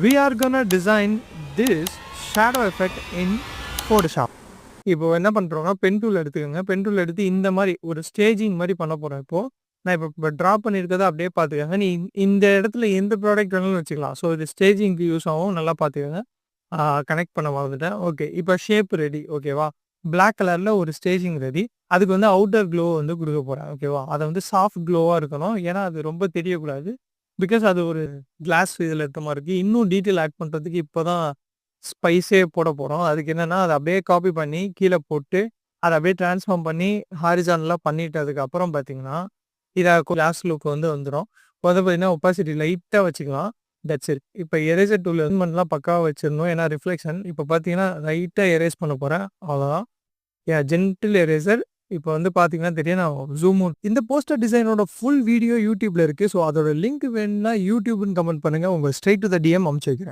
we are gonna design this shadow effect in Photoshop. இப்போ என்ன பண்ணுறோம்னா பென் டூல் எடுத்துக்கோங்க. பென் டூல் எடுத்து இந்த மாதிரி ஒரு ஸ்டேஜிங் மாதிரி பண்ண போகிறேன். இப்போது நான் இப்போ ட்ரா பண்ணியிருக்கதை அப்படியே பார்த்துக்கோங்க. நீ இந்த இடத்துல எந்த ப்ராடக்ட் வேணாலும் வச்சுக்கலாம். ஸோ இது ஸ்டேஜிங்க்கு யூஸ் ஆகும். நல்லா பார்த்துக்கோங்க. கனெக்ட் பண்ண மறந்துட்டேன். ஓகே, இப்போ ஷேப் ரெடி. ஓகேவா, பிளாக் கலரில் ஒரு ஸ்டேஜிங் ரெடி. அதுக்கு வந்து அவுட்டர் க்ளோ வந்து கொடுக்க போகிறேன். ஓகேவா, அதை வந்து சாஃப்ட் க்ளோவாக இருக்கணும். ஏன்னா அது ரொம்ப தெரியக்கூடாது. பிகாஸ் அது ஒரு கிளாஸ் இதில் இருக்க மாதிரி இருக்குது. இன்னும் டீட்டெயில் ஆட் பண்ணுறதுக்கு இப்போ தான் ஸ்பைஸே போட போகிறோம். அதுக்கு என்னென்னா அதை அப்படியே காப்பி பண்ணி கீழே போட்டு அதை அப்படியே ட்ரான்ஸ்ஃபார்ம் பண்ணி ஹாரிசான்லாம் பண்ணிட்டு அதுக்கப்புறம் பார்த்தீங்கன்னா இதை கிளாஸ் லுக் வந்து வந்துடும். வந்து பார்த்தீங்கன்னா ஒப்பாசிட்டி லைட்டாக வச்சுக்கலாம். That's it. இப்போ எரேசர் டூல் எலிமெண்ட்லாம் பக்காவாக வச்சிடணும். ஏன்னா ரிஃப்ளெக்ஷன் இப்போ பார்த்தீங்கன்னா லைட்டாக எரேஸ் பண்ண போகிறேன். அவ்வளோதான். Gentle eraser. இப்போ வந்து பார்த்தீங்கன்னா தெரியும், நான் ஜூம் அவுட். இந்த போஸ்டர் டிசைனோட ஃபுல் வீடியோ யூடியூப்ல இருக்குது. ஸோ அதோட லிங்க் வேணும்னா யூடியூப்னு கமெண்ட் பண்ணுங்கள். உங்கள் ஸ்ட்ரைட் டு த டிஎம் அமுச்சு வைக்கிறேன்.